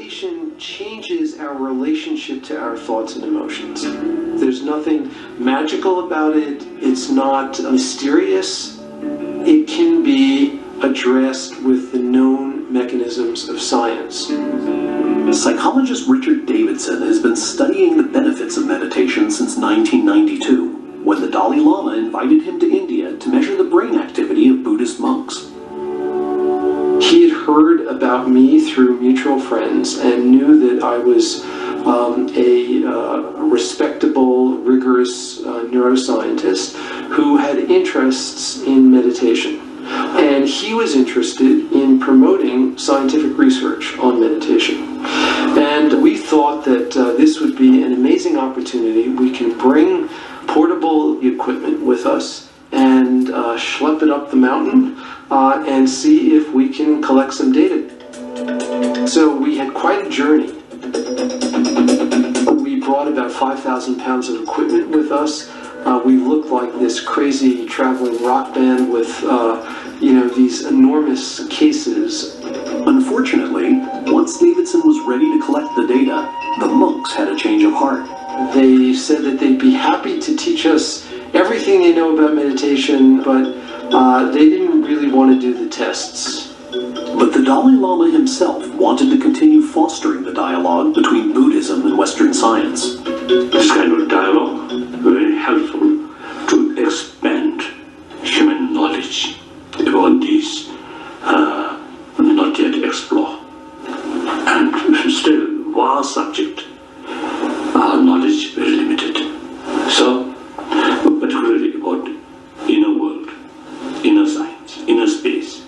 meditation changes our relationship to our thoughts and emotions. There's nothing magical about it. It's not mysterious. It can be addressed with the known mechanisms of science. Psychologist Richard Davidson has been studying the benefits of meditation since 1992, when the Dalai Lama invited him to India to measure the brain activity of Buddhist monks. He had heard about me through mutual friends and knew that I was a respectable, rigorous neuroscientist who had interests in meditation. And he was interested in promoting scientific research on meditation. And we thought that this would be an amazing opportunity. We can bring portable equipment with us and schlep it up the mountain and see if we can collect some data. So we had quite a journey. We brought about 5,000 pounds of equipment with us. We looked like this crazy traveling rock band with, these enormous cases. Unfortunately, once Davidson was ready to collect the data, the monks had a change of heart. They said that they'd be happy to teach us everything they know about meditation, but they didn't really want to do the tests. But the Dalai Lama himself wanted to continue fostering the dialogue between Buddhism and Western science. This kind of dialogue very helpful to expand human knowledge about these not yet explored and still vast subject. Our knowledge very limited. So, particularly about inner world, inner science, inner space.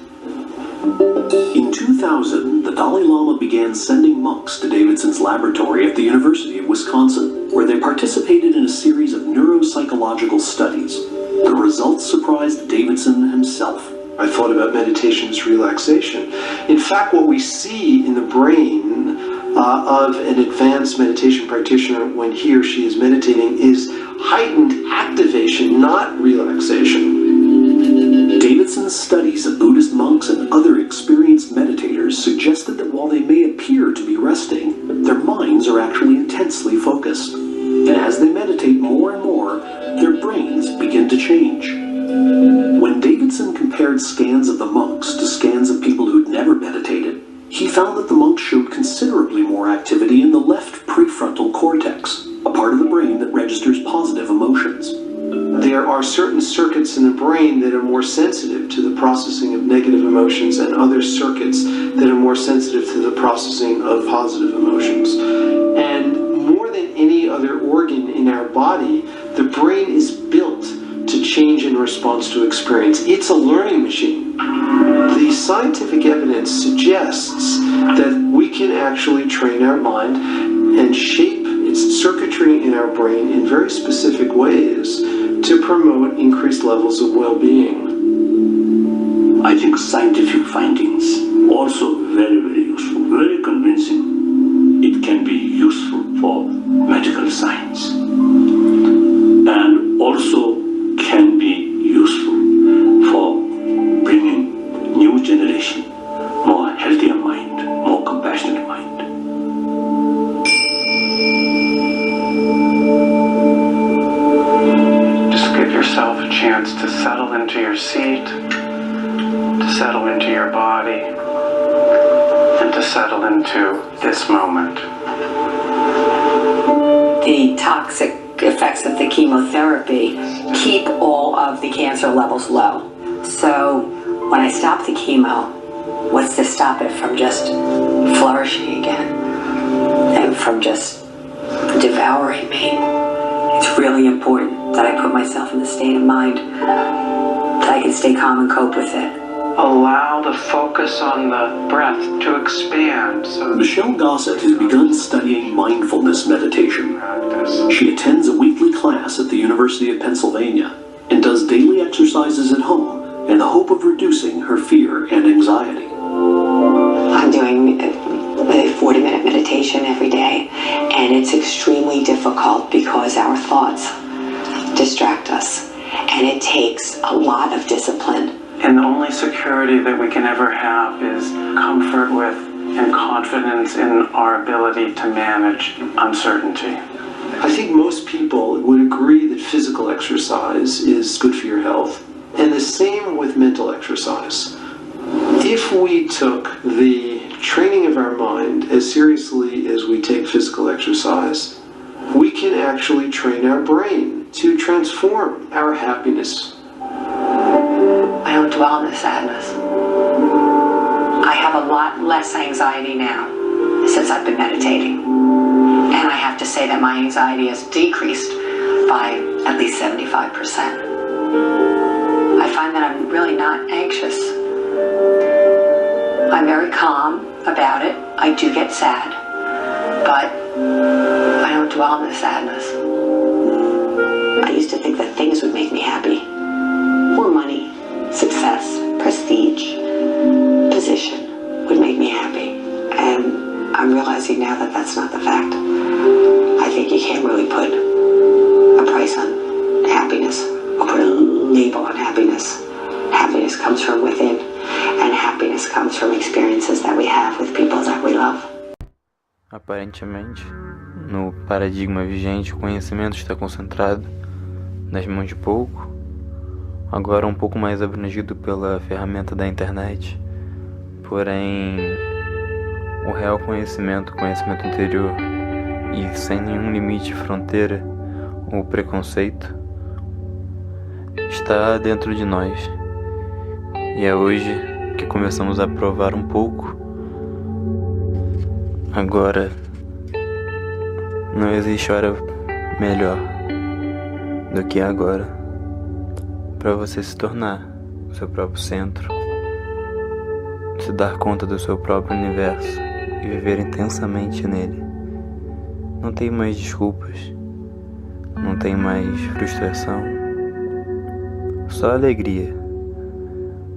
In 2000, the Dalai Lama began sending monks to Davidson's laboratory at the University of Wisconsin, where they participated in a series of neuropsychological studies. The results surprised Davidson himself. I thought about meditation as relaxation. In fact, what we see in the brain of an advanced meditation practitioner when he or she is meditating is heightened activation, not relaxation. Davidson's studies of Buddhist monks and other experienced meditators suggested that while they may appear to be resting, their minds are actually intensely focused. And as they meditate more and more, their brains begin to change. When Davidson compared scans of the monks to scans of people who'd never meditated, he found that the monks showed considerably more activity in the left prefrontal cortex, a part of the brain that registers positive emotions. There are certain circuits in the brain that are more sensitive to the processing of negative emotions and other circuits that are more sensitive to the processing of positive emotions. And more than any other organ in our body, the brain is built to change in response to experience. It's a learning machine. The scientific evidence suggests that we can actually train our mind and shape its circuitry in our brain in very specific ways to promote increased levels of well-being. I think scientific findings also very, very useful, very convincing. It can be useful for medical science and also can be useful for bringing new generation, more healthier mind, more compassionate mind. Just give yourself a chance to settle into your seat, to settle into your body, and to settle into this moment. The toxic effects of the chemotherapy keep all of the cancer levels low. So when I stop the chemo, what's to stop it from just flourishing again and from just devouring me? It's really important that I put myself in the state of mind that I can stay calm and cope with it. Allow the focus on the breath to expand. So Michelle Gossett has begun studying mindfulness meditation. practice. She attends a weekly class at the University of Pennsylvania and does daily exercises at home in the hope of reducing her fear and anxiety. I'm doing a 40-minute meditation every day, and it's extremely difficult because our thoughts distract us, and it takes a lot of discipline. And the only security that we can ever have is comfort with and confidence in our ability to manage uncertainty. I think most people would agree that physical exercise is good for your health, and the same with mental exercise. If we took the training of our mind as seriously as we take physical exercise, we can actually train our brain to transform our happiness. I don't dwell in the sadness. I have a lot less anxiety now since I've been meditating. And I have to say that my anxiety has decreased by at least 75%. I find that I'm really not anxious. I'm very calm about it. I do get sad, but I don't dwell in the sadness. I used to think that things would make me happy. More money, success, prestige, position would make me happy. And I'm realizing now that that's not the fact. I think you can't really put a price on happiness or put a label on happiness. Happiness comes from within, and happiness comes from experiences that we have with people that we love. Aparentemente, no paradigma vigente, o conhecimento está concentrado nas mãos de pouco, agora um pouco mais abrangido pela ferramenta da internet. Porém, o real conhecimento, o conhecimento interior, e sem nenhum limite, fronteira ou preconceito, está dentro de nós. E é hoje que começamos a provar um pouco. Agora, não existe hora melhor do que agora para você se tornar o seu próprio centro, se dar conta do seu próprio universo e viver intensamente nele. Não tem mais desculpas, não tem mais frustração, só alegria.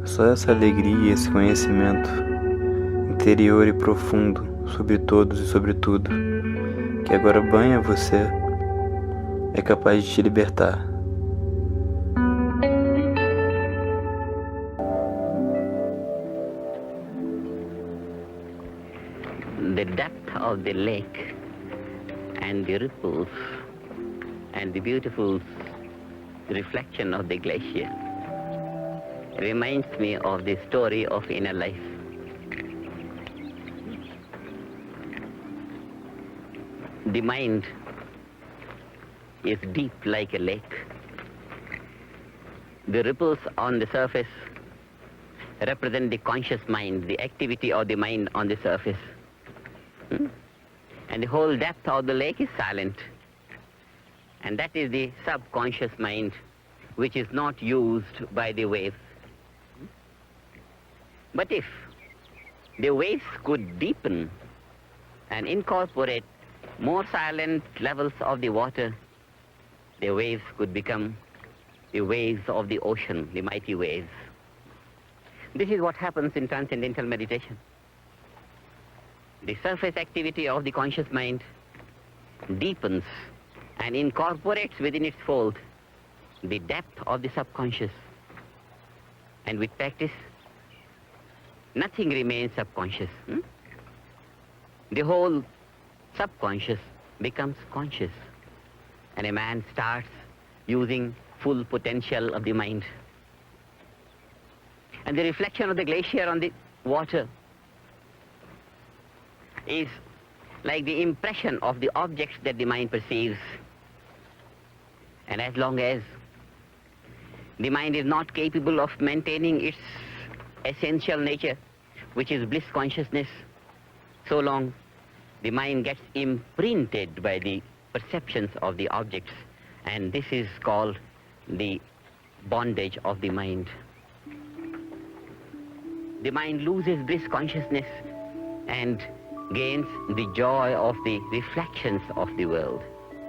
Só essa alegria e esse conhecimento interior e profundo sobre todos e sobre tudo, que agora banha você, é capaz de te libertar. The depth of the lake and the ripples and the beautiful reflection of the glacier reminds me of the story of inner life. The mind is deep like a lake. The ripples on the surface represent the conscious mind, the activity of the mind on the surface. And the whole depth of the lake is silent. And that is the subconscious mind, which is not used by the waves. But if the waves could deepen and incorporate more silent levels of the water, the waves could become the waves of the ocean, the mighty waves. This is what happens in transcendental meditation. The surface activity of the conscious mind deepens and incorporates within its fold the depth of the subconscious. And with practice, nothing remains subconscious. The whole subconscious becomes conscious, and a man starts using full potential of the mind. And the reflection of the glacier on the water is like the impression of the objects that the mind perceives. And as long as the mind is not capable of maintaining its essential nature, which is bliss consciousness, so long the mind gets imprinted by the perceptions of the objects, and this is called the bondage of the mind. The mind loses bliss consciousness and gains the joy of the reflections of the world,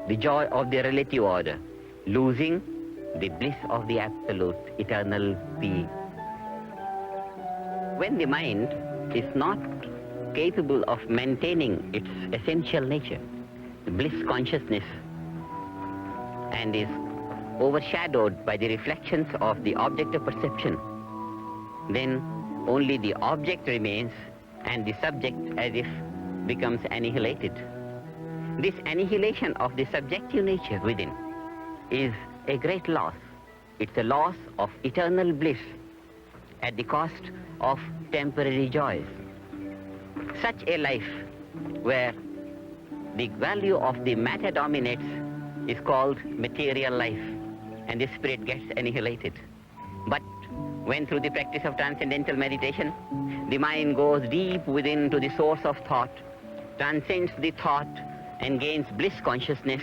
the joy of the relative order, losing the bliss of the absolute, eternal being. When the mind is not capable of maintaining its essential nature, the bliss consciousness, and is overshadowed by the reflections of the object of perception, then only the object remains and the subject as if becomes annihilated. This annihilation of the subjective nature within is a great loss. It's a loss of eternal bliss at the cost of temporary joys. Such a life where the value of the matter dominates is called material life, and the spirit gets annihilated. But when through the practice of transcendental meditation, the mind goes deep within to the source of thought, transcends the thought and gains bliss consciousness,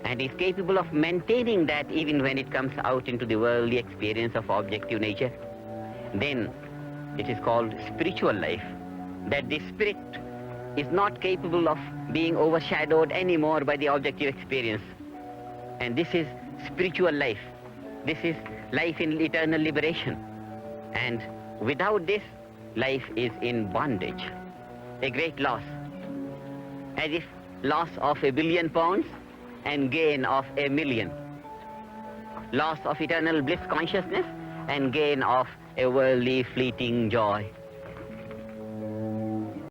and is capable of maintaining that even when it comes out into the worldly experience of objective nature, then it is called spiritual life. That the spirit is not capable of being overshadowed anymore by the objective experience. And this is spiritual life. This is life in eternal liberation. And without this, life is in bondage. A great loss. As if loss of £1 billion and gain of 1 million. Loss of eternal bliss consciousness and gain of a worldly fleeting joy.